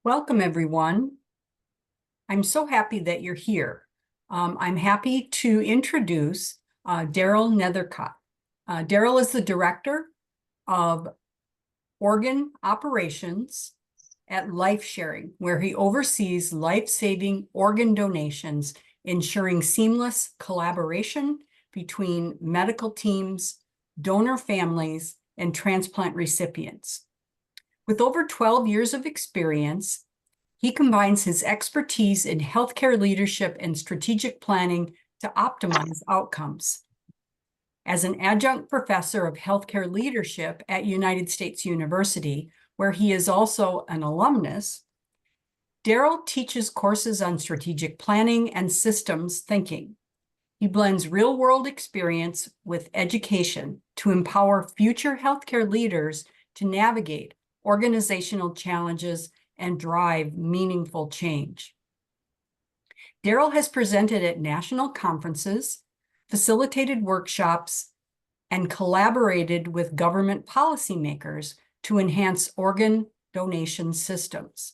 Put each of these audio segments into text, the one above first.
Welcome, everyone. I'm so happy that you're here. I'm happy to introduce Darryl Nethercot. Darryl is the Director of Organ Operations at Life Sharing, where he oversees life-saving organ donations, ensuring seamless collaboration between medical teams, donor families, and transplant recipients. With over 12 years of experience, he combines his expertise in healthcare leadership and strategic planning to optimize outcomes. As an adjunct professor of healthcare leadership at United States University, where he is also an alumnus, Darryl teaches courses on strategic planning and systems thinking. He blends real-world experience with education to empower future healthcare leaders to navigate organizational challenges and drive meaningful change. Darryl has presented at national conferences, facilitated workshops, and collaborated with government policymakers to enhance organ donation systems.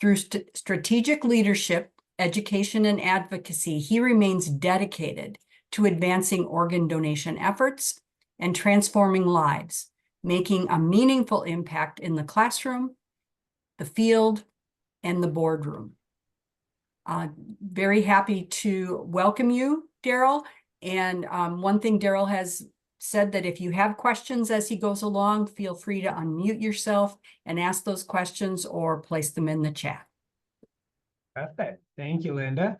Through strategic leadership, education, and advocacy, he remains dedicated to advancing organ donation efforts and transforming lives, making a meaningful impact in the classroom, the field, and the boardroom. Very happy to welcome you, Darryl. And one thing Darryl has said that if you have questions as he goes along, feel free to unmute yourself and ask those questions or place them in the chat. Perfect. Thank you, Linda.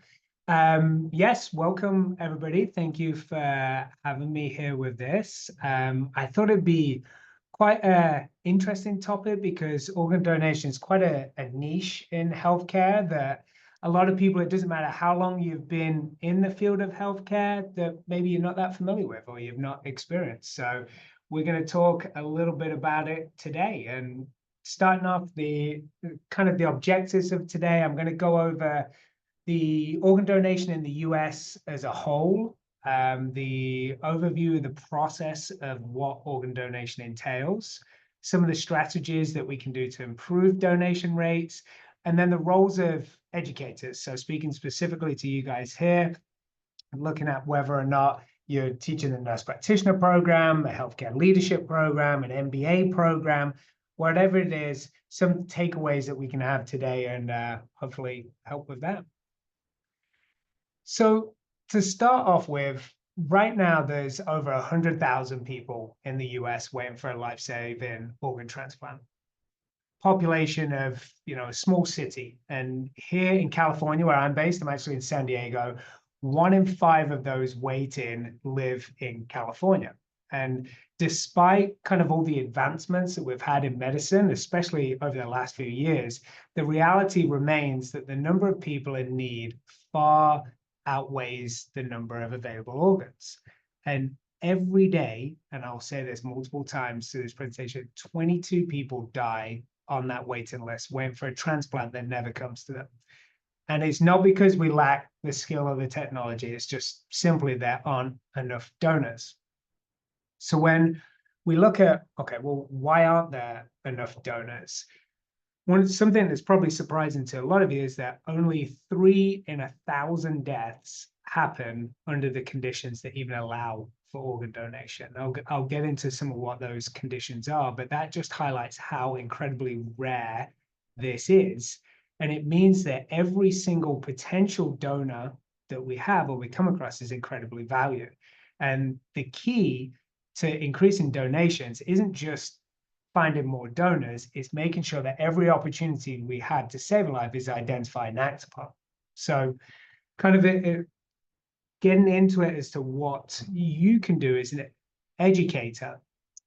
Yes, welcome, everybody. Thank you for having me here with this. I thought it'd be quite an interesting topic because organ donation is quite a niche in healthcare that a lot of people, it doesn't matter how long you've been in the field of healthcare, that maybe you're not that familiar with or you've not experienced. So we're going to talk a little bit about it today. And starting off the kind of the objectives of today, I'm going to go over the organ donation in the US as a whole, the overview of the process of what organ donation entails, some of the strategies that we can do to improve donation rates, and then the roles of educators. So speaking specifically to you guys here, looking at whether or not you're teaching a nurse practitioner program, a healthcare leadership program, an MBA program, whatever it is, some takeaways that we can have today and hopefully help with that. So to start off with, right now there's over 100,000 people in the US waiting for a life-saving organ transplant. Population of, a small city. And here in California, where I'm based, I'm actually in San Diego, 1 in 5 of those waiting live in California. And despite kind of all the advancements that we've had in medicine, especially over the last few years, the reality remains that the number of people in need far outweighs the number of available organs. And every day, and I'll say this multiple times through this presentation, 22 people die on that waiting list, waiting for a transplant that never comes to them. And it's not because we lack the skill or the technology, it's just simply there aren't enough donors. So when we look at, okay, well, why aren't there enough donors? Something that's probably surprising to a lot of you is that only 3 in 1,000 deaths happen under the conditions that even allow for organ donation. I'll get into some of what those conditions are, but that just highlights how incredibly rare this is. And it means that every single potential donor that we have or we come across is incredibly valued. And the key to increasing donations isn't just finding more donors, it's making sure that every opportunity we have to save a life is identified and acted upon. So kind of getting into it as to what you can do as an educator.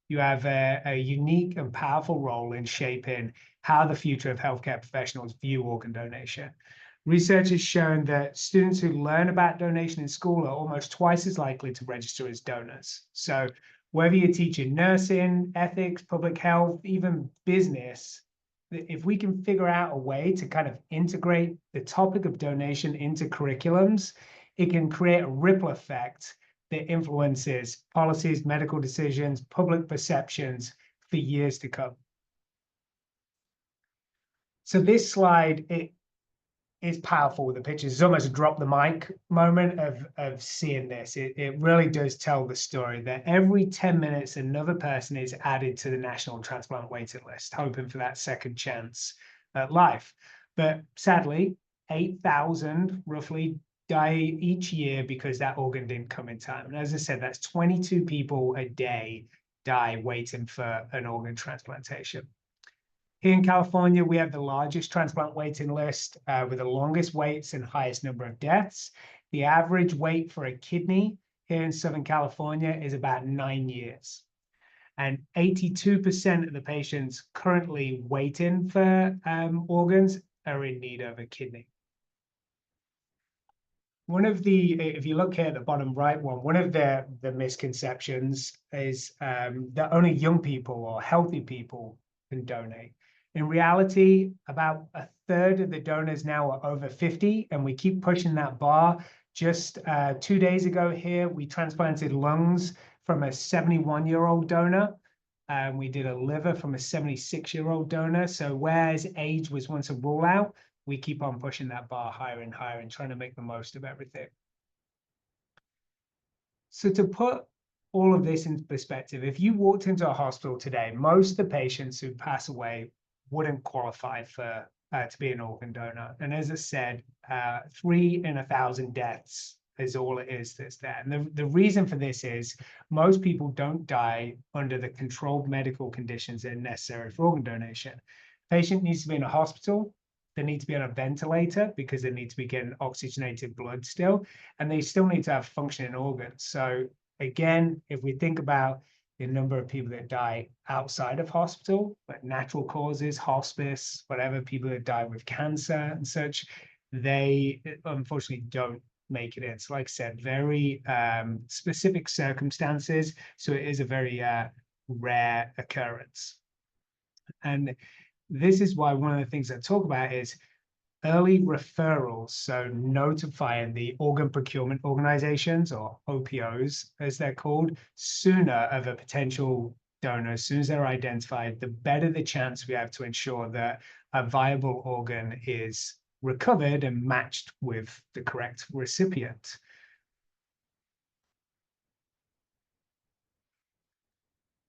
You have a unique and powerful role in shaping how the future of healthcare professionals view organ donation. Research has shown that students who learn about donation in school are almost twice as likely to register as donors. So whether you're teaching nursing, ethics, public health, even business, if we can figure out a way to kind of integrate the topic of donation into curriculums, it can create a ripple effect that influences policies, medical decisions, public perceptions for years to come. So this slide, it is powerful with the pictures. It's almost a drop the mic moment of seeing this. It really does tell the story that every 10 minutes, another person is added to the national transplant waiting list, hoping for that second chance at life. But sadly, 8,000 roughly die each year because that organ didn't come in time. And as I said, that's 22 people a day die waiting for an organ transplantation. Here in California, we have the largest transplant waiting list with the longest waits and highest number of deaths. The average wait for a kidney here in Southern California is about 9 years. And 82% of the patients currently waiting for organs are in need of a kidney. If you look here at the bottom right one of the misconceptions is that only young people or healthy people can donate. In reality, about a third of the donors now are over 50, and we keep pushing that bar. Just 2 days ago here, we transplanted lungs from a 71-year-old donor. We did a liver from a 76-year-old donor. So whereas age was once a rule out, we keep on pushing that bar higher and higher and trying to make the most of everything. So to put all of this into perspective, if you walked into a hospital today, most of the patients who pass away wouldn't qualify for to be an organ donor. And as I said, 3 in 1,000 deaths is all it is that's there. And the reason for this is most people don't die under the controlled medical conditions that are necessary for organ donation. Patient needs to be in a hospital. They need to be on a ventilator because they need to be getting oxygenated blood still, and they still need to have functioning organs. So again, if we think about the number of people that die outside of hospital, like natural causes, hospice, whatever, people that die with cancer and such, they unfortunately don't make it in. So like I said, very specific circumstances. So it is a very rare occurrence. And this is why one of the things I talk about is early referrals. So notifying the organ procurement organizations, or OPOs, as they're called, sooner of a potential donor. As soon as they're identified, the better the chance we have to ensure that a viable organ is recovered and matched with the correct recipient.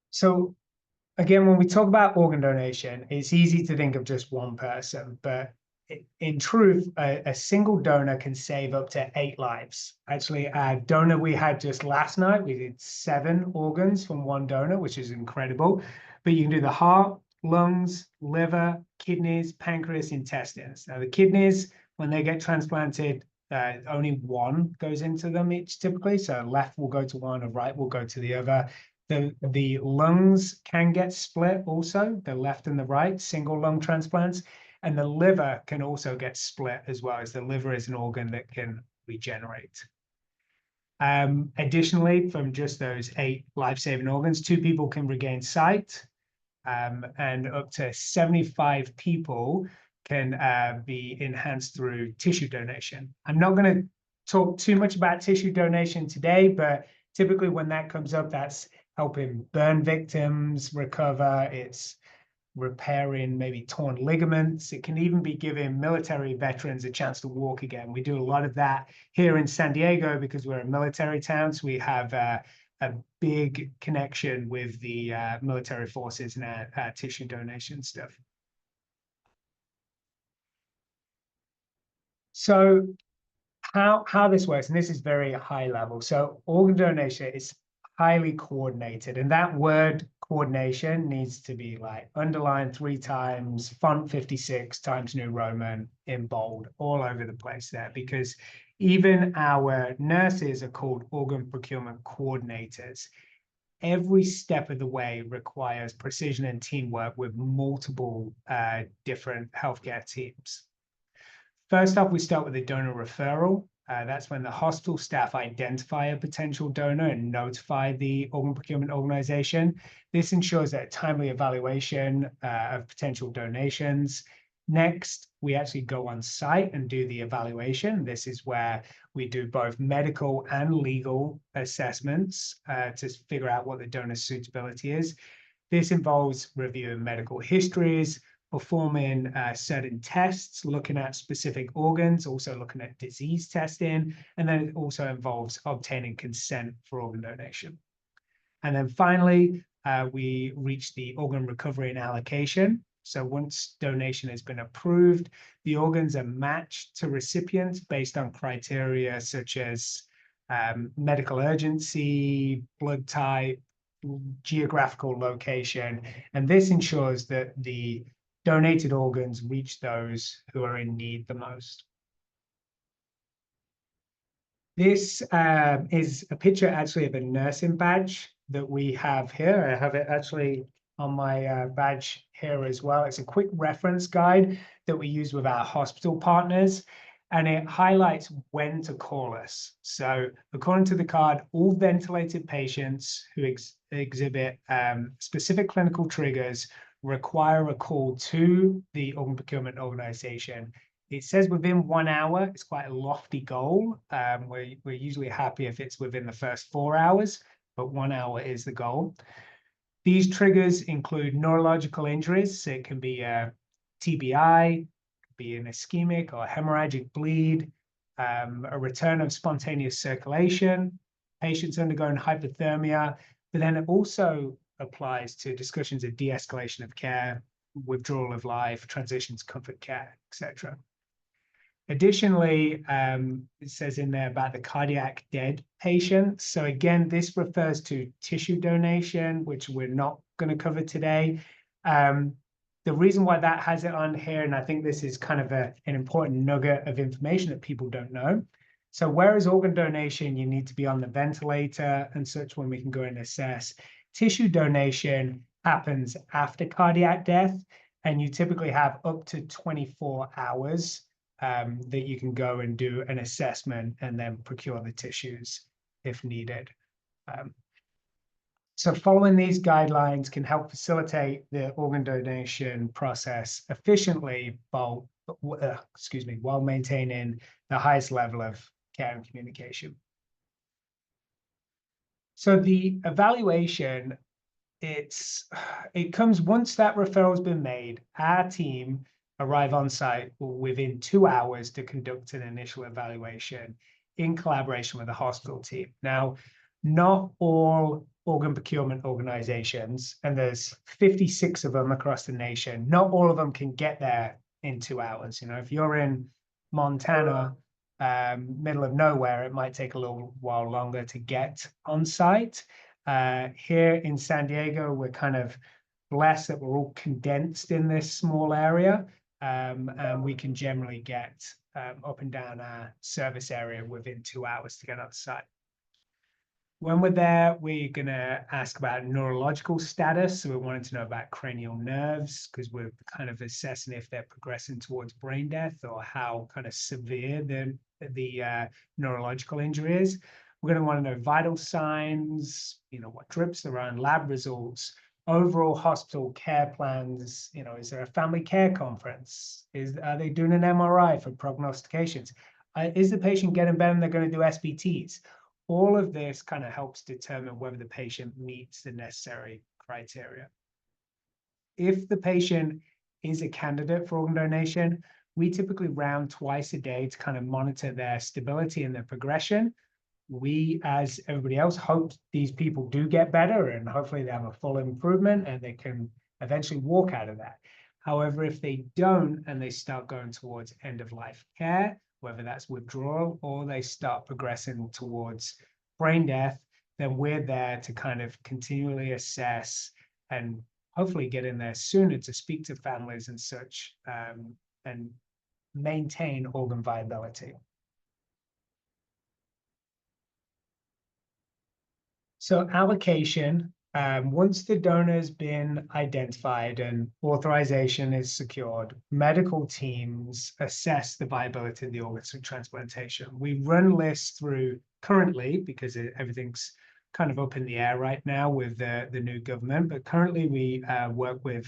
So again, when we talk about organ donation, it's easy to think of just one person, but in truth, a single donor can save up to 8 lives. Actually, a donor we had just last night, we did 7 organs from one donor, which is incredible. But you can do the heart, lungs, liver, kidneys, pancreas, intestines. Now, the kidneys, when they get transplanted, only one goes into them each typically. So left will go to one, or right will go to the other. The lungs can get split also, the left and the right, single lung transplants. And the liver can also get split as well, as the liver is an organ that can regenerate. Additionally, from just those 8 life-saving organs, 2 people can regain sight, and up to 75 people can be enhanced through tissue donation. I'm not going to talk too much about tissue donation today, but typically when that comes up, that's helping burn victims recover. It's repairing maybe torn ligaments. It can even be giving military veterans a chance to walk again. We do a lot of that here in San Diego because we're a military town. So we have a big connection with the military forces and our tissue donation stuff. So how this works, and this is very high level. So organ donation is highly coordinated, and that word coordination needs to be like underlined 3 times, font 56 Times New Roman in bold, all over the place there, because even our nurses are called organ procurement coordinators. Every step of the way requires precision and teamwork with multiple different healthcare teams. First off, we start with a donor referral. That's when the hospital staff identify a potential donor and notify the organ procurement organization. This ensures that a timely evaluation of potential donations. Next, we actually go on site and do the evaluation. This is where we do both medical and legal assessments to figure out what the donor's suitability is. This involves reviewing medical histories, performing certain tests, looking at specific organs, also looking at disease testing, and then it also involves obtaining consent for organ donation. And then finally, we reach the organ recovery and allocation. So once donation has been approved, the organs are matched to recipients based on criteria such as medical urgency, blood type, geographical location, and this ensures that the donated organs reach those who are in need the most. This is a picture actually of a nursing badge that we have here. I have it actually on my badge here as well. It's a quick reference guide that we use with our hospital partners, and it highlights when to call us. So according to the card, all ventilated patients who exhibit specific clinical triggers require a call to the organ procurement organization. It says within 1 hour. It's quite a lofty goal. We're usually happy if it's within the first 4 hours, but 1 hour is the goal. These triggers include neurological injuries. So it can be a TBI, be an ischemic or hemorrhagic bleed, a return of spontaneous circulation, patients undergoing hypothermia, but then it also applies to discussions of de-escalation of care, withdrawal of life, transition to comfort care, etc. Additionally, it says in there about the cardiac dead patients. So again, this refers to tissue donation, which we're not going to cover today. The reason why that has it on here, and I think this is kind of an important nugget of information that people don't know. So whereas organ donation, you need to be on the ventilator and such when we can go and assess, tissue donation happens after cardiac death, and you typically have up to 24 hours that you can go and do an assessment and then procure the tissues if needed. So following these guidelines can help facilitate the organ donation process efficiently while maintaining the highest level of care and communication. So the evaluation, it comes once that referral's been made. Our team arrive on site within 2 hours to conduct an initial evaluation in collaboration with the hospital team. Now, not all organ procurement organizations, and there's 56 of them across the nation, not all of them can get there in 2 hours. You know, if you're in Montana, middle of nowhere, it might take a little while longer to get on site. Here in San Diego, we're kind of blessed that we're all condensed in this small area, and we can generally get up and down our service area within 2 hours to get on site. When we're there, we're going to ask about neurological status. So we're wanting to know about cranial nerves because we're kind of assessing if they're progressing towards brain death or how kind of severe the neurological injury is. We're going to want to know vital signs, you know, what drips they're on, lab results, overall hospital care plans. You know, is there a family care conference? Are they doing an MRI for prognostications? Is the patient getting better and they're going to do SBTs? All of this kind of helps determine whether the patient meets the necessary criteria. If the patient is a candidate for organ donation, we typically round twice a day to kind of monitor their stability and their progression. We, as everybody else, hope these people do get better and hopefully they have a full improvement and they can eventually walk out of that. However, if they don't and they start going towards end-of-life care, whether that's withdrawal or they start progressing towards brain death, then we're there to kind of continually assess and hopefully get in there sooner to speak to families and such, and maintain organ viability. So allocation, once the donor's been identified and authorization is secured, medical teams assess the viability of the organs for transplantation. We run lists through currently, because everything's kind of up in the air right now with the new government, but currently we work with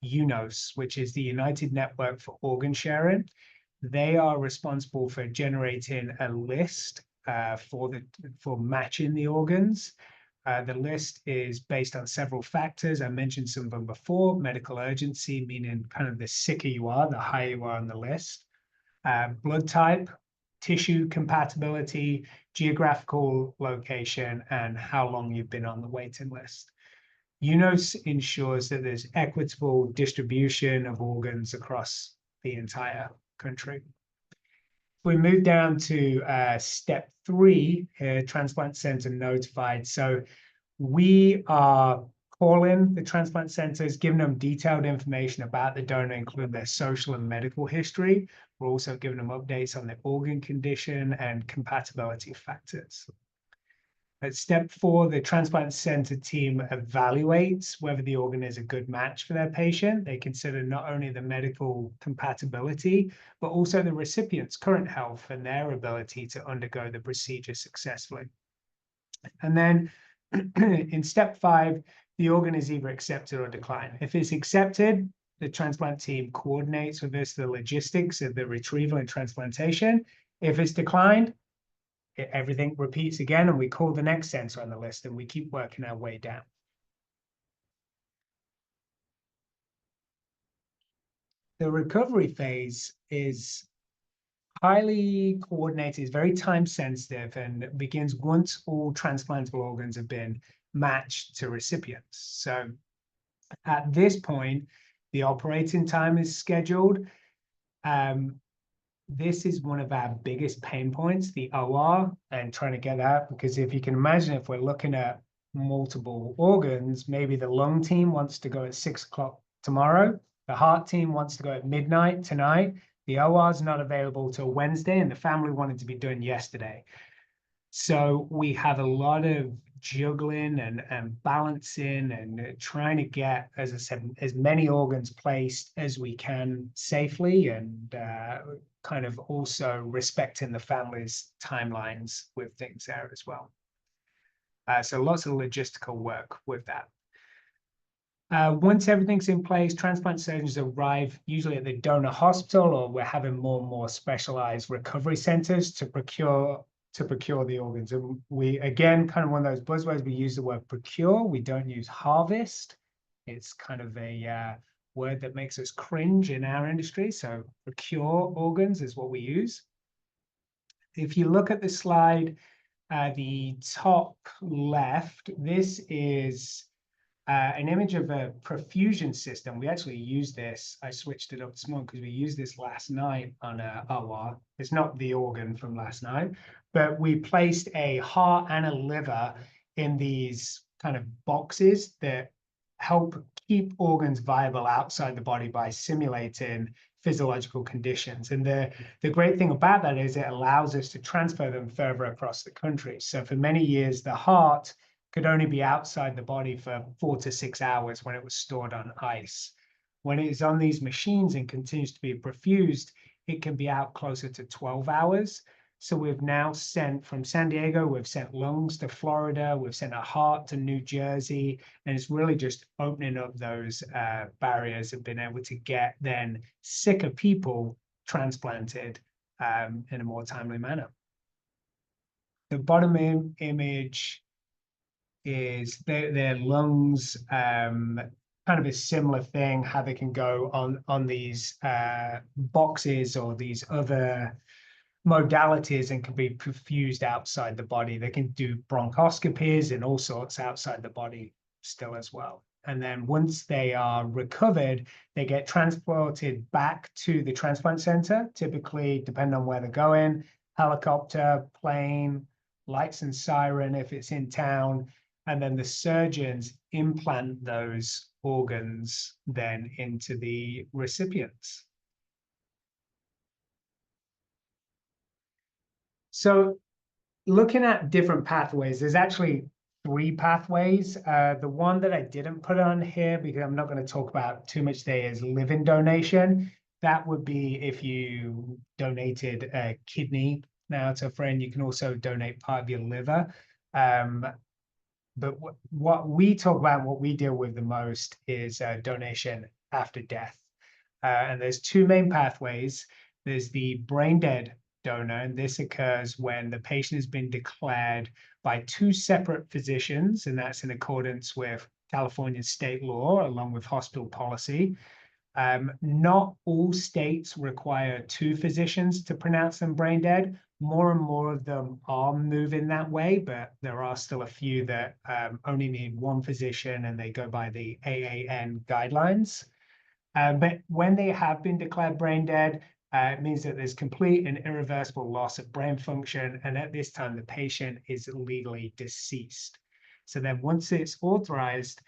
UNOS, which is the United Network for Organ Sharing. They are responsible for generating a list for matching the organs. The list is based on several factors. I mentioned some of them before. Medical urgency, meaning kind of the sicker you are, the higher you are on the list. Blood type, tissue compatibility, geographical location, and how long you've been on the waiting list. UNOS ensures that there's equitable distribution of organs across the entire country. We move down to step 3 here, transplant center notified. So we are calling the transplant centers, giving them detailed information about the donor, including their social and medical history. We're also giving them updates on their organ condition and compatibility factors. At step 4, the transplant center team evaluates whether the organ is a good match for their patient. They consider not only the medical compatibility, but also the recipient's current health and their ability to undergo the procedure successfully. And then in step 5, the organ is either accepted or declined. If it's accepted, the transplant team coordinates with us the logistics of the retrieval and transplantation. If it's declined, everything repeats again, and we call the next center on the list, and we keep working our way down. The recovery phase is highly coordinated, is very time sensitive, and begins once all transplantable organs have been matched to recipients. So at this point, the operating time is scheduled. This is one of our biggest pain points, the OR, and trying to get that, because if you can imagine, if we're looking at multiple organs, maybe the lung team wants to go at 6 o'clock tomorrow, the heart team wants to go at midnight tonight, the OR is not available till Wednesday, and the family wanted to be done yesterday. So we have a lot of juggling and balancing and trying to get, as I said, as many organs placed as we can safely, and kind of also respecting the family's timelines with things there as well. So lots of logistical work with that. Once everything's in place, transplant surgeons arrive usually at the donor hospital, or we're having more and more specialized recovery centers to procure the organs. And we, again, kind of one of those buzzwords, we use the word procure. We don't use harvest. It's kind of a word that makes us cringe in our industry. So procure organs is what we use. If you look at the slide, the top left, this is an image of a perfusion system. We actually use this. I switched it up this morning because we used this last night on a OR. It's not the organ from last night, but we placed a heart and a liver in these kind of boxes that help keep organs viable outside the body by simulating physiological conditions. And the great thing about that is it allows us to transfer them further across the country. So for many years, the heart could only be outside the body for 4 to 6 hours when it was stored on ice. When it is on these machines and continues to be perfused, it can be out closer to 12 hours. So we've now sent from San Diego, we've sent lungs to Florida, we've sent a heart to New Jersey, and it's really just opening up those barriers and being able to get then sicker people transplanted in a more timely manner. The bottom image is their lungs, kind of a similar thing, how they can go on these boxes or these other modalities and can be perfused outside the body. They can do bronchoscopies and all sorts outside the body still as well. And then once they are recovered, they get transported back to the transplant center, typically, depending on where they're going, helicopter, plane, lights and siren if it's in town. And then the surgeons implant those organs then into the recipients. So looking at different pathways, there's actually 3 pathways. The one that I didn't put on here, because I'm not going to talk about too much today, is living donation. That would be if you donated a kidney now to a friend. You can also donate part of your liver. But what we talk about, what we deal with the most is donation after death. And there's 2 main pathways. There's the brain dead donor, and this occurs when the patient has been declared by two separate physicians, and that's in accordance with California state law, along with hospital policy. Not all states require two physicians to pronounce them brain dead. More and more of them are moving that way, but there are still a few that only need one physician, and they go by the AAN guidelines. But when they have been declared brain dead, it means that there's complete and irreversible loss of brain function, and at this time, the patient is legally deceased. So then once it's authorized,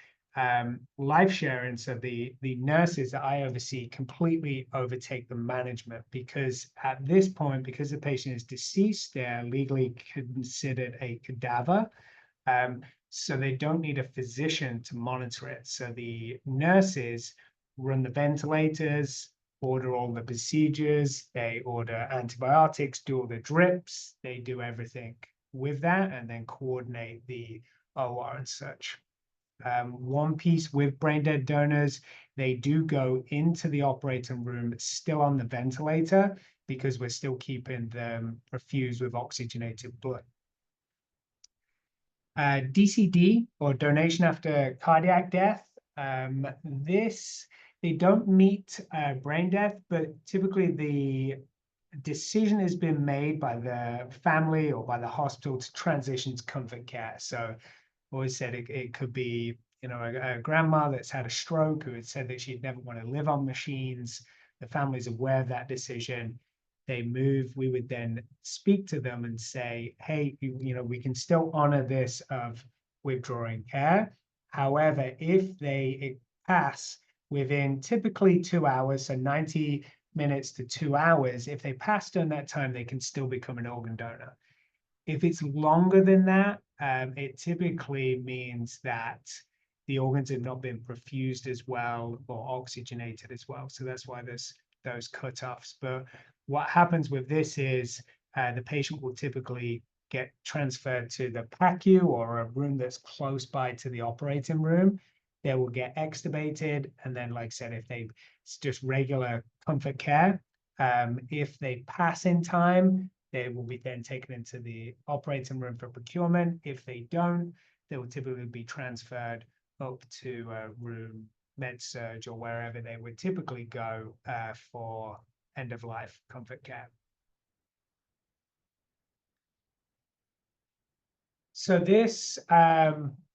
life sharing, so the nurses that I oversee completely overtake the management, because at this point, because the patient is deceased, they're legally considered a cadaver. So they don't need a physician to monitor it. So the nurses run the ventilators, order all the procedures, they order antibiotics, do all the drips, they do everything with that, and then coordinate the OR and such. One piece with brain dead donors, they do go into the operating room still on the ventilator, because we're still keeping them perfused with oxygenated blood. DCD, or donation after cardiac death, they don't meet brain death, but typically the decision has been made by the family or by the hospital to transition to comfort care. So always said it could be, a grandma that's had a stroke who had said that she'd never want to live on machines. The family's aware of that decision. They move. We would then speak to them and say, hey, we can still honor this of withdrawing care. However, if they pass within typically 2 hours, so 90 minutes to 2 hours, if they pass during that time, they can still become an organ donor. If it's longer than that, it typically means that the organs have not been perfused as well or oxygenated as well. So that's why there's those cutoffs. But what happens with this is the patient will typically get transferred to the PACU or a room that's close by to the operating room. They will get extubated. And then, like I said, it's just regular comfort care. If they pass in time, they will be then taken into the operating room for procurement. If they don't, they will typically be transferred up to a room, med surg, or wherever they would typically go for end of life comfort care. So this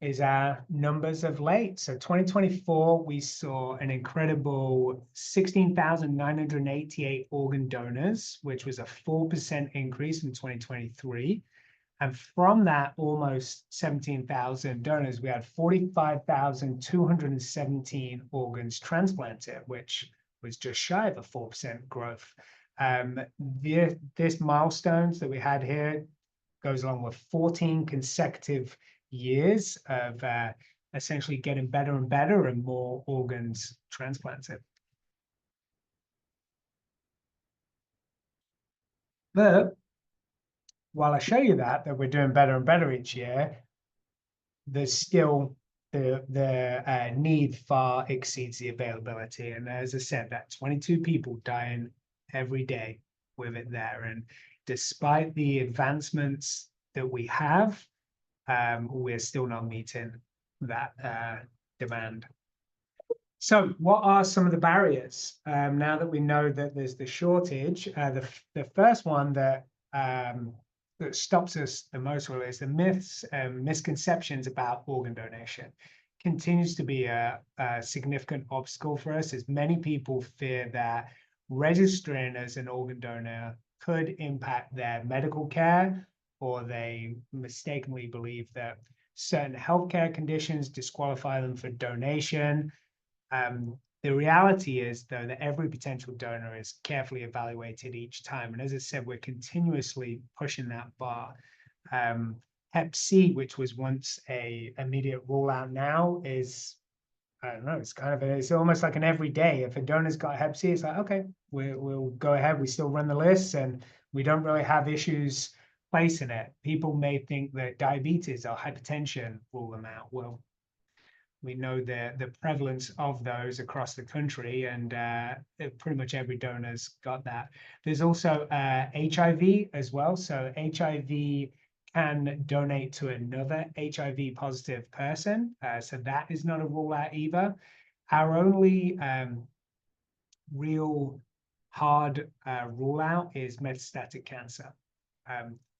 is our numbers of late. So 2024, we saw an incredible 16,988 organ donors, which was a 4% increase from 2023. And from that almost 17,000 donors, we had 45,217 organs transplanted, which was just shy of a 4% growth. This milestones that we had here goes along with 14 consecutive years of essentially getting better and better and more organs transplanted. But while I show you that we're doing better and better each year, there's still the need far exceeds the availability. And as I said, that 22 people dying every day with it there. And despite the advancements that we have, we're still not meeting that demand. So what are some of the barriers? Now that we know that there's the shortage, the first one that stops us the most really is the myths and misconceptions about organ donation. Continues to be a significant obstacle for us, as many people fear that registering as an organ donor could impact their medical care, or they mistakenly believe that certain healthcare conditions disqualify them for donation. The reality is, though, that every potential donor is carefully evaluated each time. And as I said, we're continuously pushing that bar. Hep C, which was once a immediate rule out, now is, I don't know, it's almost like an everyday. If a donor's got Hep C, it's like, okay, we'll go ahead. We still run the list, and we don't really have issues placing it. People may think that diabetes or hypertension rule them out. Well, we know the prevalence of those across the country, and pretty much every donor's got that. There's also HIV as well. So HIV can donate to another HIV positive person. So that is not a rule out either. Our only real hard rule out is metastatic cancer.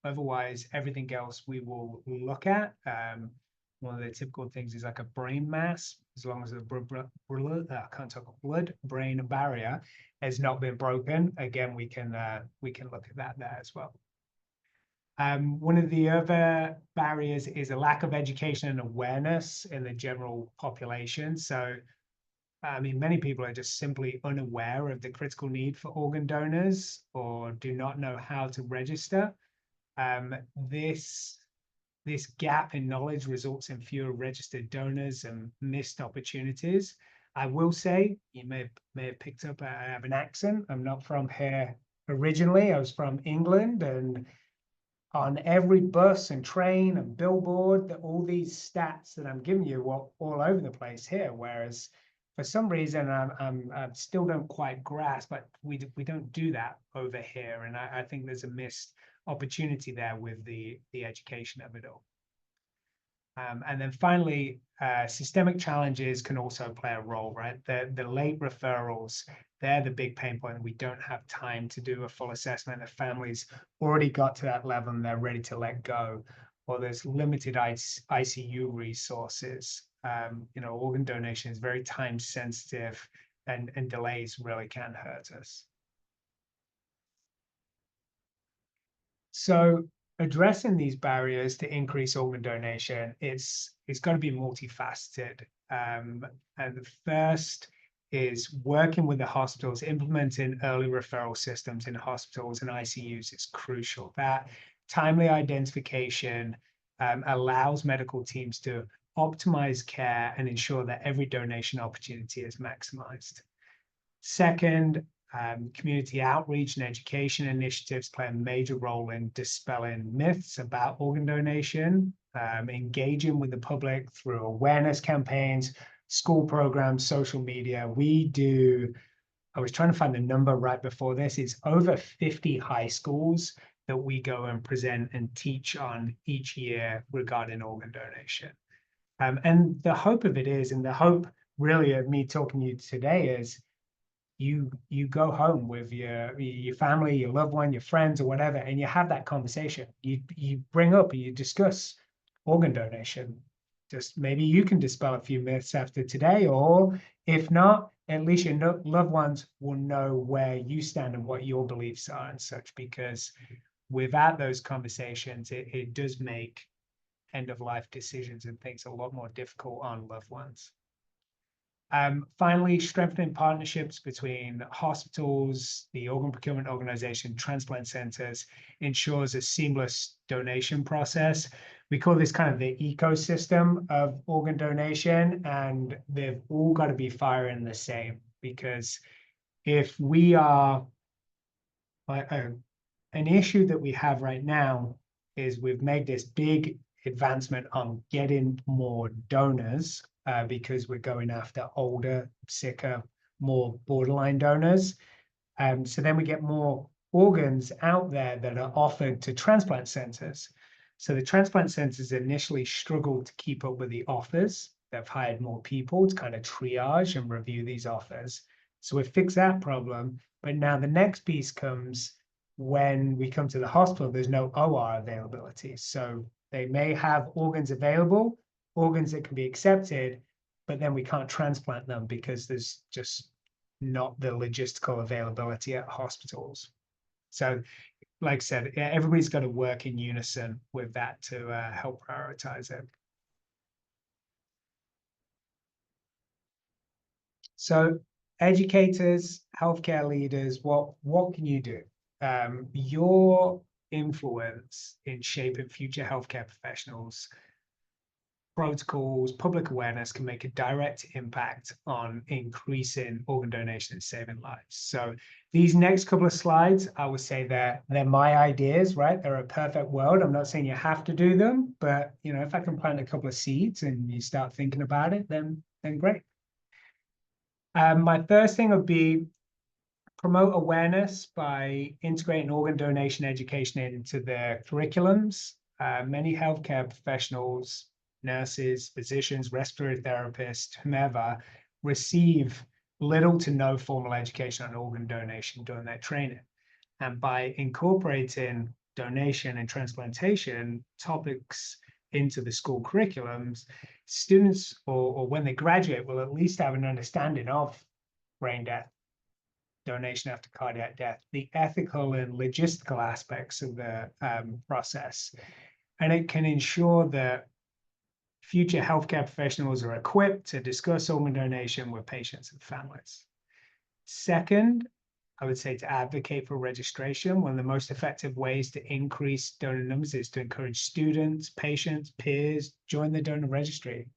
Otherwise, everything else we will look at. One of the typical things is like a brain mass, as long as the blood-brain barrier has not been broken. Again, we can look at that there as well. One of the other barriers is a lack of education and awareness in the general population. So, I mean, many people are just simply unaware of the critical need for organ donors or do not know how to register. This gap in knowledge results in fewer registered donors and missed opportunities. I will say, you may have picked up, I have an accent. I'm not from here originally. I was from England, and on every bus and train and billboard, all these stats that I'm giving you are all over the place here. Whereas for some reason, I still don't quite grasp, but we don't do that over here. And I think there's a missed opportunity there with the education of it all. And then finally, systemic challenges can also play a role, right? The late referrals, they're the big pain point. We don't have time to do a full assessment. The family's already got to that level and they're ready to let go, or there's limited ICU resources. Organ donation is very time sensitive, and delays really can hurt us. So addressing these barriers to increase organ donation, it's got to be multifaceted. And the first is working with the hospitals, implementing early referral systems in hospitals and ICUs is crucial. That timely identification allows medical teams to optimize care and ensure that every donation opportunity is maximized. Second, community outreach and education initiatives play a major role in dispelling myths about organ donation, engaging with the public through awareness campaigns, school programs, social media. I was trying to find the number right before this, it's over 50 high schools that we go and present and teach on each year regarding organ donation. And the hope of it is, and the hope really of me talking to you today is, you go home with your family, your loved one, your friends, or whatever, and you have that conversation. You bring up and you discuss organ donation. Just maybe you can dispel a few myths after today, or if not, at least your loved ones will know where you stand and what your beliefs are and such, because without those conversations, it does make end-of-life decisions and things a lot more difficult on loved ones. Finally, strengthening partnerships between hospitals, the organ procurement organization, transplant centers ensures a seamless donation process. We call this kind of the ecosystem of organ donation, and they've all got to be firing the same, because if we are, an issue that we have right now is we've made this big advancement on getting more donors, because we're going after older, sicker, more borderline donors. So then we get more organs out there that are offered to transplant centers. So the transplant centers initially struggled to keep up with the offers. They've hired more people to kind of triage and review these offers. So we fixed that problem. But now the next piece comes when we come to the hospital, there's no OR availability. So they may have organs available, organs that can be accepted, but then we can't transplant them because there's just not the logistical availability at hospitals. So, like I said, everybody's got to work in unison with that to help prioritize it. So, educators, healthcare leaders, what can you do? Your influence in shaping future healthcare professionals, protocols, public awareness can make a direct impact on increasing organ donation and saving lives. So these next couple of slides, I would say they're my ideas, right? They're a perfect world. I'm not saying you have to do them, but if I can plant a couple of seeds and you start thinking about it, then great. My first thing would be promote awareness by integrating organ donation education into their curriculums. many healthcare professionals, nurses, physicians, respiratory therapists, whomever, receive little to no formal education on organ donation during their training. And by incorporating donation and transplantation topics into the school curriculums, students, or when they graduate, will at least have an understanding of brain death, donation after cardiac death, the ethical and logistical aspects of the process. And it can ensure that future healthcare professionals are equipped to discuss organ donation with patients and families. Second, I would say to advocate for registration. One of the most effective ways to increase donor numbers is to encourage students, patients, peers, join the donor registry.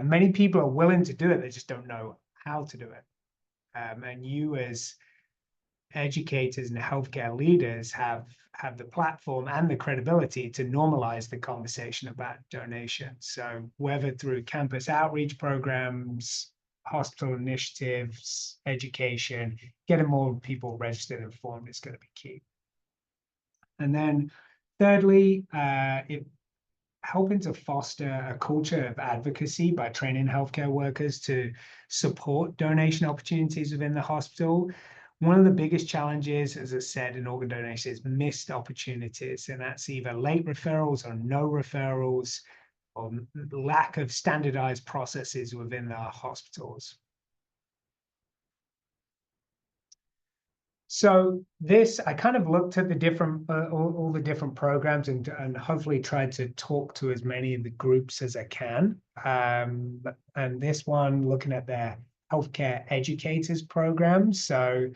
Many people are willing to do it, they just don't know how to do it. And you as educators and healthcare leaders have the platform and the credibility to normalize the conversation about donation. So whether through campus outreach programs, hospital initiatives, education, getting more people registered and informed is going to be key. And then thirdly, helping to foster a culture of advocacy by training healthcare workers to support donation opportunities within the hospital. One of the biggest challenges, as I said, in organ donation is missed opportunities, and that's either late referrals or no referrals, or lack of standardized processes within our hospitals. So this, I kind of looked at the different, all the different programs and hopefully tried to talk to as many of the groups as I can. And this one, looking at their healthcare educators program. So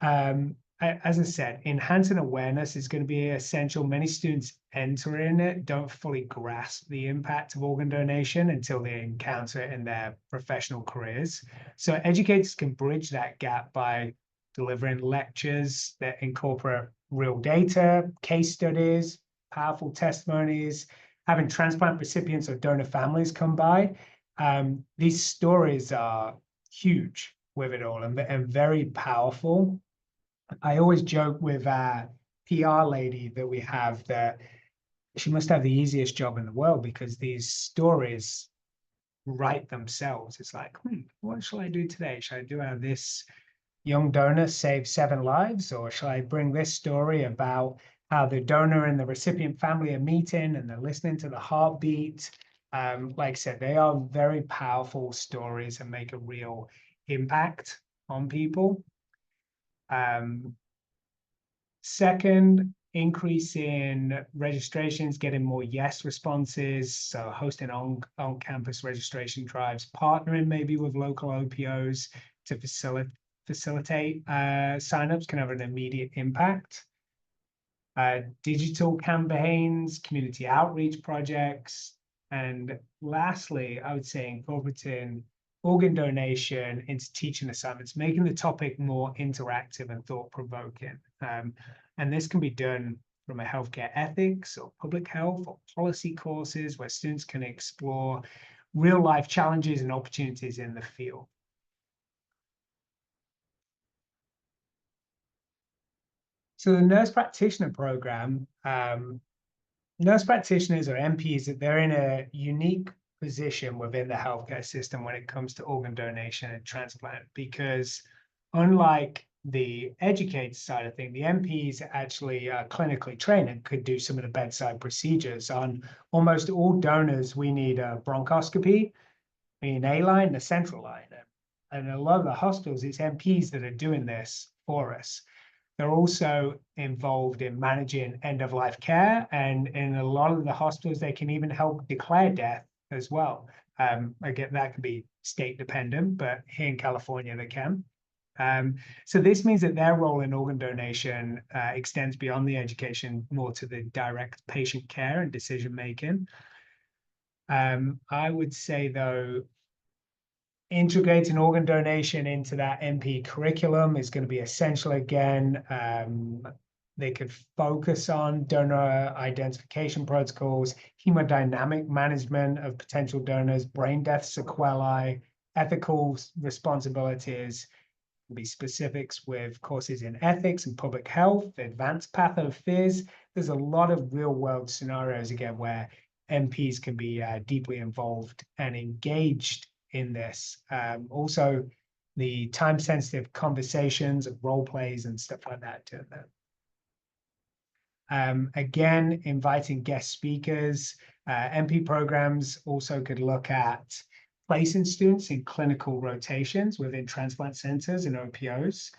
as I said, enhancing awareness is going to be essential. Many students entering it don't fully grasp the impact of organ donation until they encounter it in their professional careers. So educators can bridge that gap by delivering lectures that incorporate real data, case studies, powerful testimonies, having transplant recipients or donor families come by. These stories are huge with it all and very powerful. I always joke with our PR lady that we have that she must have the easiest job in the world because these stories write themselves. It's like, what shall I do today? Should I do this young donor saved 7 lives, or shall I bring this story about how the donor and the recipient family are meeting and they're listening to the heartbeat? Like I said, they are very powerful stories and make a real impact on people. Second, increase in registrations, getting more yes responses. So hosting on-campus registration drives, partnering maybe with local OPOs to facilitate signups can have an immediate impact. Digital campaigns, community outreach projects, and lastly, I would say incorporating organ donation into teaching assignments, making the topic more interactive and thought-provoking. And this can be done from a healthcare ethics or public health or policy courses where students can explore real-life challenges and opportunities in the field. So the nurse practitioner program, nurse practitioners or NPs, they're in a unique position within the healthcare system when it comes to organ donation and transplant, because unlike the educator side of things, the NPs actually are clinically trained and could do some of the bedside procedures. On almost all donors, we need a bronchoscopy, an A line, and a central line. And a lot of the hospitals, it's NPs that are doing this for us. They're also involved in managing end-of-life care, and in a lot of the hospitals, they can even help declare death as well. Again, that can be state dependent, but here in California, they can. So this means that their role in organ donation extends beyond the education, more to the direct patient care and decision-making. I would say, though, integrating organ donation into that NP curriculum is going to be essential again. They could focus on donor identification protocols, hemodynamic management of potential donors, brain death sequelae, ethical responsibilities, There'll be specifics with courses in ethics and public health, advanced pathophys. There's a lot of real world scenarios again where MPs can be deeply involved and engaged in this. Also, the time sensitive conversations and role plays and stuff like that doing that. Again, inviting guest speakers. MP programs also could look at placing students in clinical rotations within transplant centers and OPOs.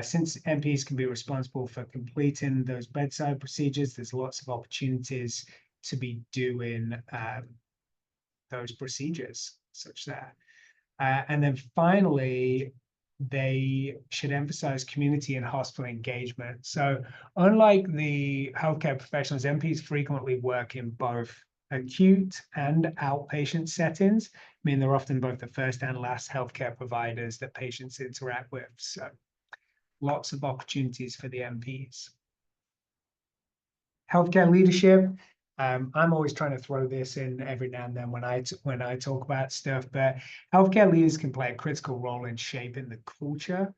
Since MPs can be responsible for completing those bedside procedures, there's lots of opportunities to be doing those procedures such that. And then finally, they should emphasize community and hospital engagement. So unlike the healthcare professionals, MPs frequently work in both acute and outpatient settings. I mean, they're often both the first and last healthcare providers that patients interact with. So lots of opportunities for the MPs. Healthcare leadership. I'm always trying to throw this in every now and then when I talk about stuff, but healthcare leaders can play a critical role in shaping the culture,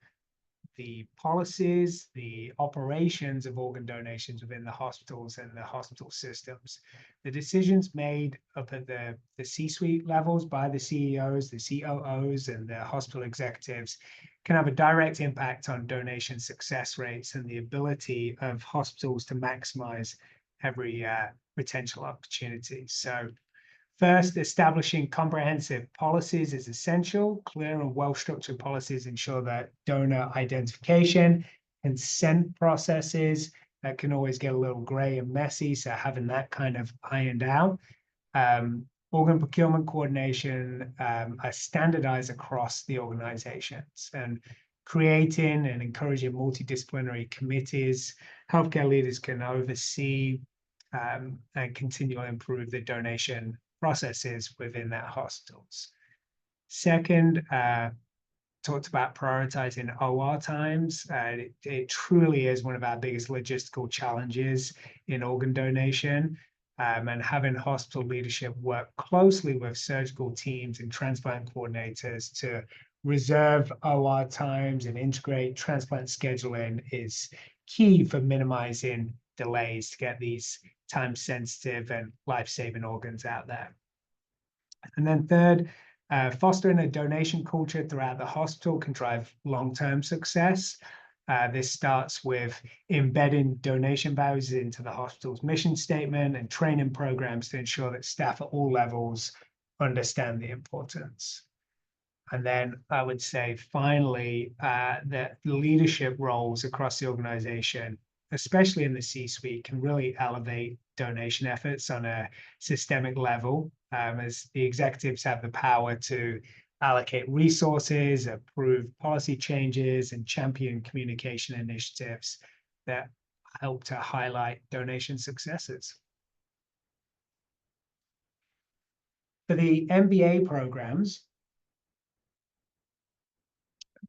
the policies, the operations of organ donations within the hospitals and the hospital systems. The decisions made up at the C-suite levels by the CEOs, the COOs, and the hospital executives can have a direct impact on donation success rates and the ability of hospitals to maximize every potential opportunity. So first, establishing comprehensive policies is essential. Clear and well-structured policies ensure that donor identification, consent processes that can always get a little gray and messy, so having that kind of ironed out. Organ procurement coordination are standardized across the organizations, and creating and encouraging multidisciplinary committees. Healthcare leaders can oversee and continue to improve the donation processes within their hospitals. Second, talked about prioritizing OR times. It truly is one of our biggest logistical challenges in organ donation. And having hospital leadership work closely with surgical teams and transplant coordinators to reserve OR times and integrate transplant scheduling is key for minimizing delays to get these time-sensitive and life-saving organs out there. And then third, fostering a donation culture throughout the hospital can drive long-term success. This starts with embedding donation values into the hospital's mission statement and training programs to ensure that staff at all levels understand the importance. And then I would say, finally, that leadership roles across the organization, especially in the C-suite, can really elevate donation efforts on a systemic level, as the executives have the power to allocate resources, approve policy changes, and champion communication initiatives that help to highlight donation successes. For the MBA programs,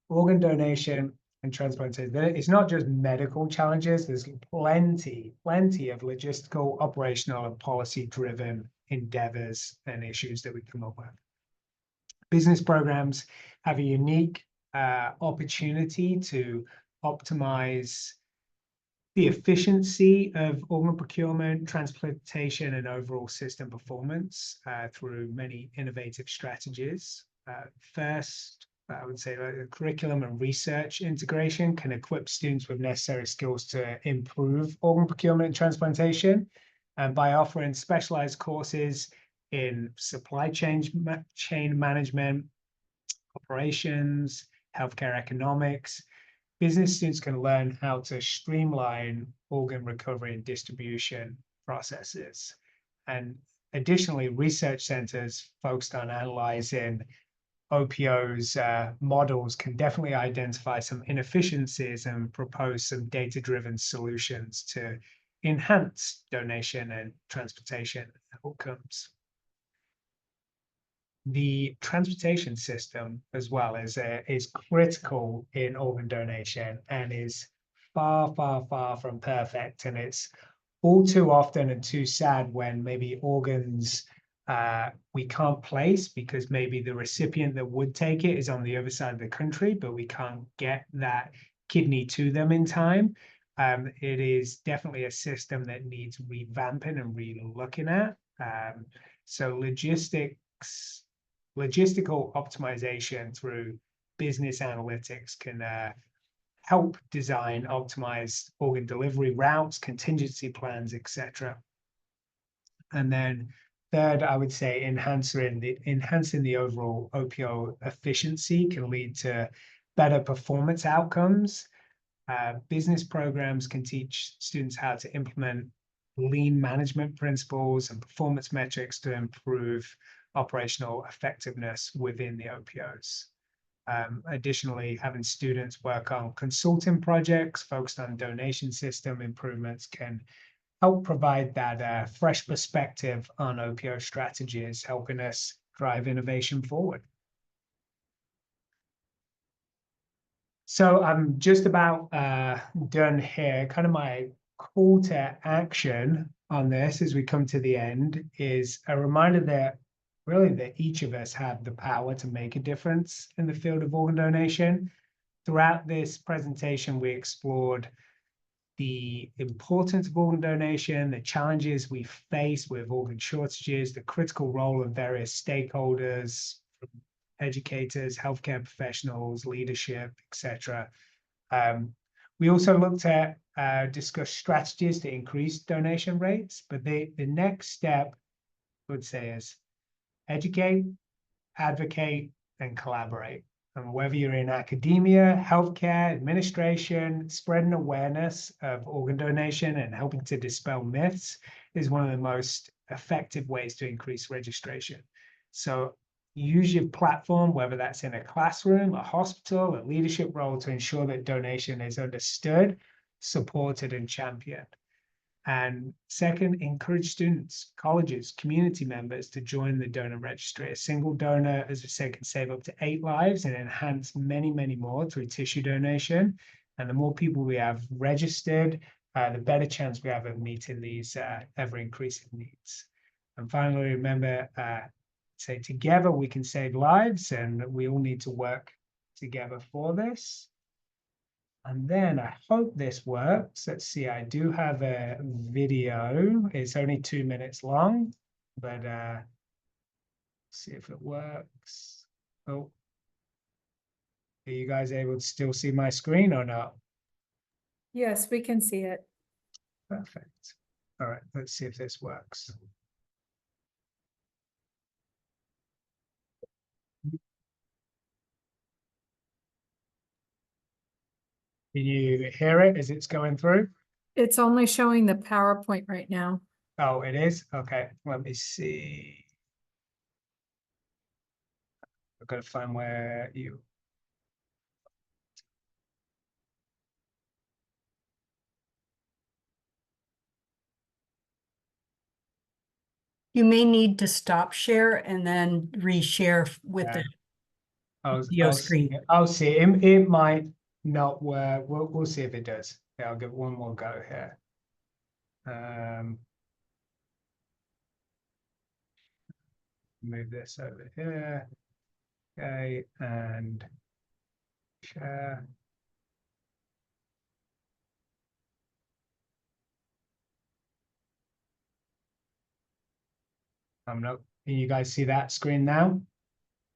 organ donation and transplantation, it's not just medical challenges, there's plenty of logistical, operational, and policy-driven endeavors and issues that we come up with. Business programs have a unique opportunity to optimize the efficiency of organ procurement, transplantation, and overall system performance through many innovative strategies. First, I would say the curriculum and research integration can equip students with necessary skills to improve organ procurement and transplantation. And by offering specialized courses in supply chain management, operations, healthcare economics, business students can learn how to streamline organ recovery and distribution processes. And additionally, research centers focused on analyzing OPO's models can definitely identify some inefficiencies and propose some data-driven solutions to enhance donation and transportation outcomes. The transportation system as well is critical in organ donation and is far from perfect. And it's all too often and too sad when maybe organs we can't place because maybe the recipient that would take it is on the other side of the country, but we can't get that kidney to them in time. It is definitely a system that needs revamping and re-looking at. So logistical optimization through business analytics can help design optimized organ delivery routes, contingency plans, etc. And then third, I would say enhancing the overall OPO efficiency can lead to better performance outcomes. Business programs can teach students how to implement lean management principles and performance metrics to improve operational effectiveness within the OPOs. Additionally, having students work on consulting projects focused on donation system improvements can help provide that fresh perspective on OPO strategies, helping us drive innovation forward. So I'm just about done here. Kind of my call to action on this as we come to the end is a reminder that really that each of us have the power to make a difference in the field of organ donation. Throughout this presentation, we explored the importance of organ donation, the challenges we face with organ shortages, the critical role of various stakeholders, educators, healthcare professionals, leadership, etc. We also looked at discussed strategies to increase donation rates, but the next step, I would say, is educate, advocate, and collaborate. And whether you're in academia, healthcare, administration, spreading awareness of organ donation and helping to dispel myths is one of the most effective ways to increase registration. So use your platform, whether that's in a classroom, a hospital, a leadership role, to ensure that donation is understood, supported, and championed. And second, encourage students, colleges, community members to join the donor registry. A single donor, as I said, can save up to 8 lives and enhance many, many more through tissue donation. And the more people we have registered, the better chance we have of meeting these ever-increasing needs. And finally, remember, say together we can save lives, and we all need to work together for this. And then I hope this works. Let's see, I do have a video. It's only 2 minutes long, but see if it works. Oh, are you guys able to still see my screen or not? Yes, we can see it. Perfect. All right, let's see if this works. Can you hear it as it's going through? It's only showing the PowerPoint right now. Oh, it is? Okay, let me see. I've got to find where you. You may need to stop share and then reshare with the video screen. I'll see. It might not work. We'll see if it does. Yeah, I'll give it one more go here. Move this over here. Okay, and share. I'm not. Can you guys see that screen now?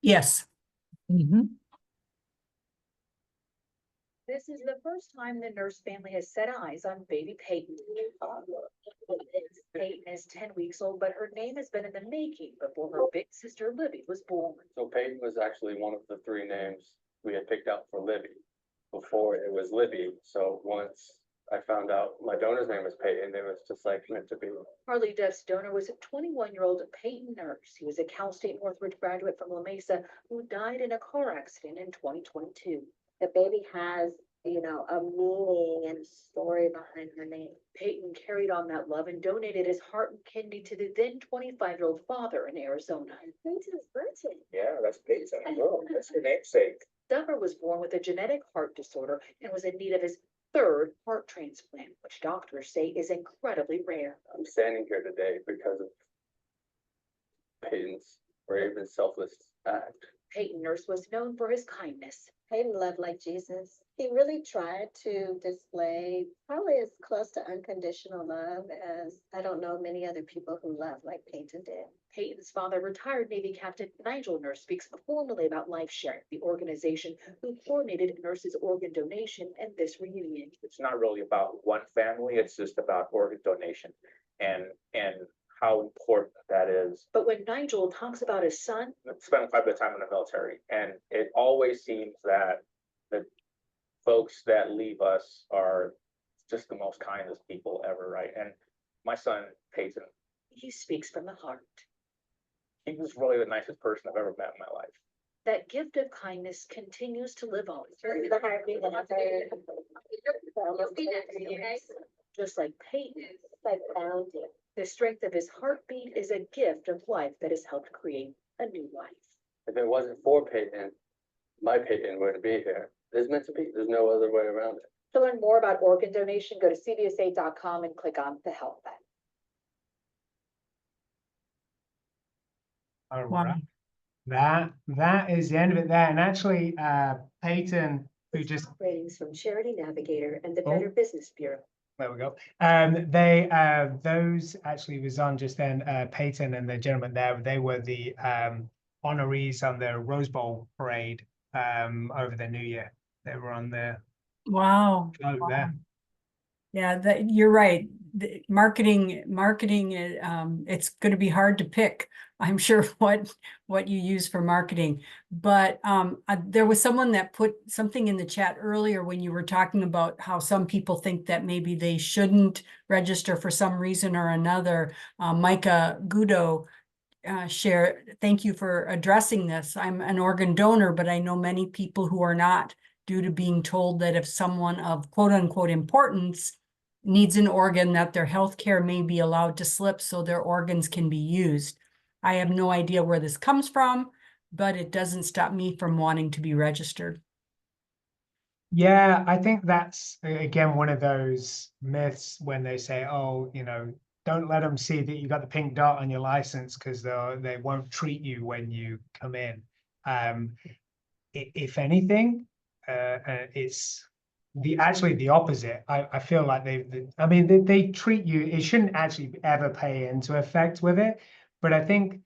Yes. This is the first time the nurse family has set eyes on baby Peyton. Peyton is 10 weeks old, but her name has been in the making before her big sister Libby was born. So Peyton was actually one of the 3 names we had picked out for Libby. Before it was Libby, so once I found out my donor's name was Peyton, it was just like meant to be. Harley Duff's donor was a 21-year-old Peyton nurse. He was a Cal State Northridge graduate from La Mesa who died in a car accident in 2022. The baby has, you know, a meaning and story behind her name. Peyton carried on that love and donated his heart and kidney to the then 25-year-old father in Arizona. Peyton's virgin. Yeah, that's Peyton. Oh, that's her namesake. Duffer was born with a genetic heart disorder and was in need of his 3rd heart transplant, which doctors say is incredibly rare. I'm standing here today because of Peyton's brave and selfless act. Peyton Nurse was known for his kindness. Peyton loved like Jesus. He really tried to display probably as close to unconditional love as I don't know many other people who love like Peyton did. Peyton's father, retired Navy Captain Nigel Nurse, speaks formally about Life Sharing, the organization who coordinated Nurse's organ donation and this reunion. It's not really about one family, it's just about organ donation and how important that is. But when Nigel talks about his son, Spent quite a bit of time in the military, and it always seems that the folks that leave us are just the most kindest people ever, right? And my son, Peyton, he speaks from the heart. he was really the nicest person I've ever met in my life. That gift of kindness continues to live on. The heartbeat that I heard. Just like Peyton, Like found it. the strength of his heartbeat is a gift of life that has helped create a new life. If it wasn't for Peyton, my Peyton wouldn't be here. It's meant to be. There's no other way around it. To learn more about organ donation, go to cbsa.com and click on the Help button. All Wow. right. That is the end of it there. And actually, Peyton, who just Ratings from Charity Navigator and the Oh. Better Business Bureau. there we go. Those actually was on just then. Peyton and the gentleman there, they were the honorees on the Rose Bowl parade over the New Year. They were on the Wow. float there. Yeah, that you're right. The marketing, it's going to be hard to pick, I'm sure, what you use for marketing. But there was someone that put something in the chat earlier when you were talking about how some people think that maybe they shouldn't register for some reason or another. Micah Gudo shared, thank you for addressing this. I'm an organ donor, but I know many people who are not, due to being told that if someone of quote unquote importance needs an organ, that their health care may be allowed to slip so their organs can be used. I have no idea where this comes from, but it doesn't stop me from wanting to be registered. Yeah, I think that's again one of those myths when they say, "Oh, don't let them see that you got the pink dot on your license because they won't treat you when you come in." If anything, it's actually the opposite. I feel like they treat you. It shouldn't actually ever pay into effect with it, but I think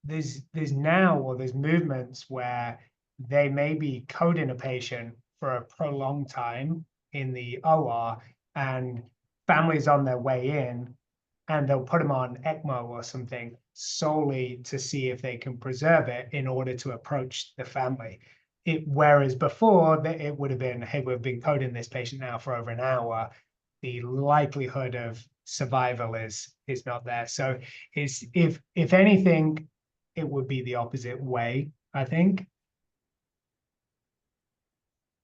there's movements where they may be coding a patient for a prolonged time in the OR, and families on their way in, and they'll put them on ECMO or something solely to see if they can preserve it in order to approach the family. Whereas before, it would have been, hey, we've been coding this patient now for over an hour. The likelihood of survival is not there. So if anything, it would be the opposite way, I think.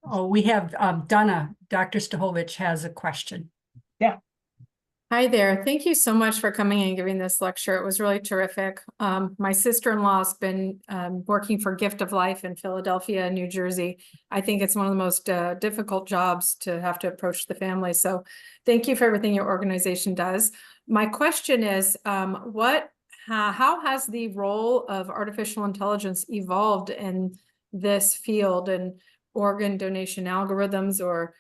Oh, we have Donna, Dr. Stahovich has a question. Yeah. Hi there. Thank you so much for coming and giving this lecture. It was really terrific. My sister-in-law's been working for Gift of Life in Philadelphia, New Jersey. I think it's one of the most difficult jobs to have to approach the family. So thank you for everything your organization does. My question is, how has the role of artificial intelligence evolved in this field and organ donation algorithms, or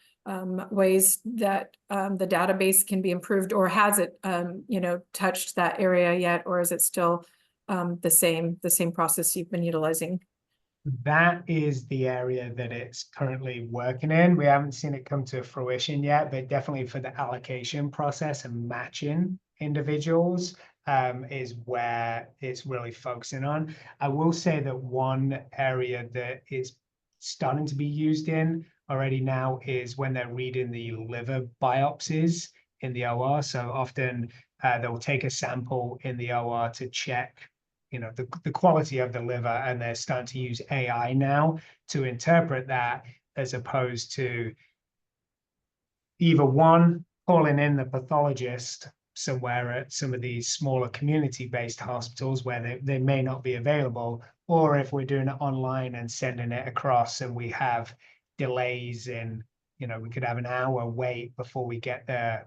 ways that the database can be improved, or has it touched that area yet, or is it still the same process you've been utilizing? That is the area that it's currently working in. We haven't seen it come to fruition yet, but definitely for the allocation process and matching individuals is where it's really focusing on. I will say that one area that is starting to be used in already now is when they're reading the liver biopsies in the OR. So often they'll take a sample in the OR to check the quality of the liver, and they're starting to use AI now to interpret that, as opposed to either one, calling in the pathologist somewhere at some of these smaller community-based hospitals where they may not be available, or if we're doing it online and sending it across and we have delays in, we could have an hour wait before we get the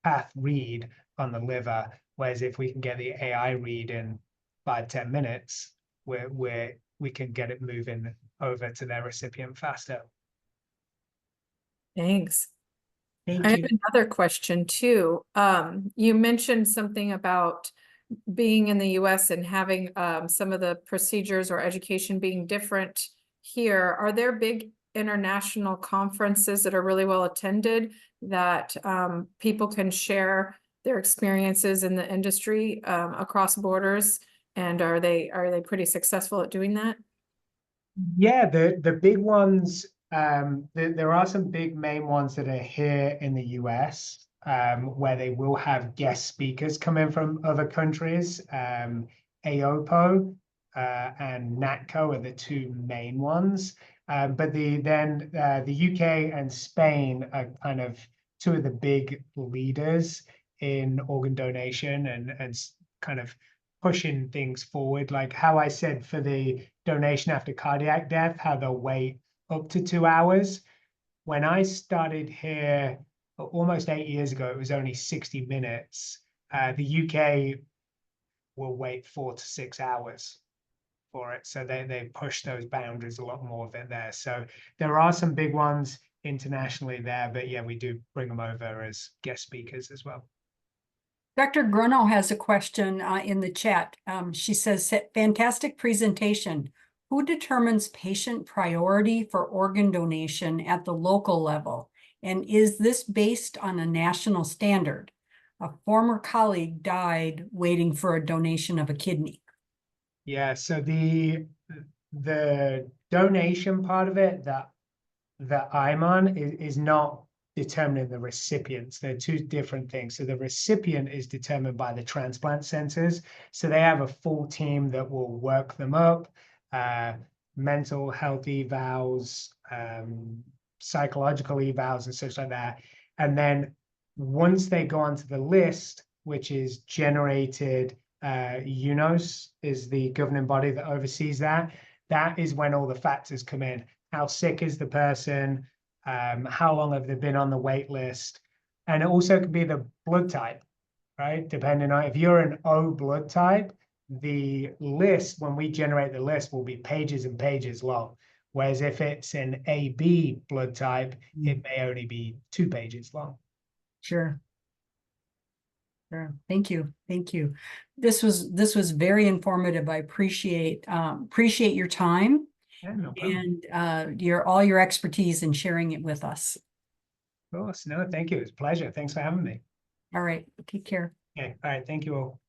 path read on the liver, whereas if we can get the AI read in 5-10 minutes, we can get it moving over to their recipient faster. Thanks. Thank I have you. another question too. You mentioned something about being in the US and having some of the procedures or education being different here. Are there big international conferences that are really well attended that people can share their experiences in the industry across borders? And are they pretty successful at doing that? Yeah, the big ones, there are some big main ones that are here in the US, where they will have guest speakers come in from other countries. AOPO and NATCO are the two main ones. But the UK and Spain are kind of two of the big leaders in organ donation and kind of pushing things forward. Like how I said for the donation after cardiac death, how they'll wait up to 2 hours. When I started here almost 8 years ago, it was only 60 minutes. The UK will wait 4 to 6 hours for it. So they push those boundaries a lot more than there. So there are some big ones internationally there, but yeah, we do bring them over as guest speakers as well. Dr. Grunow has a question in the chat. She says, fantastic presentation. Who determines patient priority for organ donation at the local level? And is this based on a national standard? A former colleague died waiting for a donation of a kidney. Yeah, so the donation part of it that I'm on is not determining the recipients. They're two different things. So the recipient is determined by the transplant centers. So they have a full team that will work them up, mental health evals, psychological evals and such like that. And then once they go onto the list, which is generated, UNOS is the governing body that oversees that. That is when all the factors come in. How sick is the person? How long have they been on the wait list? And it also could be the blood type, right? Depending on if you're an O blood type, the list, when we generate the list, will be pages and pages long. Whereas if it's an AB blood type, it may only be 2 pages long. Sure. Sure. Thank you. Thank you. This was very informative. I appreciate your time. Yeah, no problem. And all your expertise in sharing it with us. Of course. No, thank you. It's a pleasure. Thanks for having me. All right. Take care. Okay. All right. Thank you all.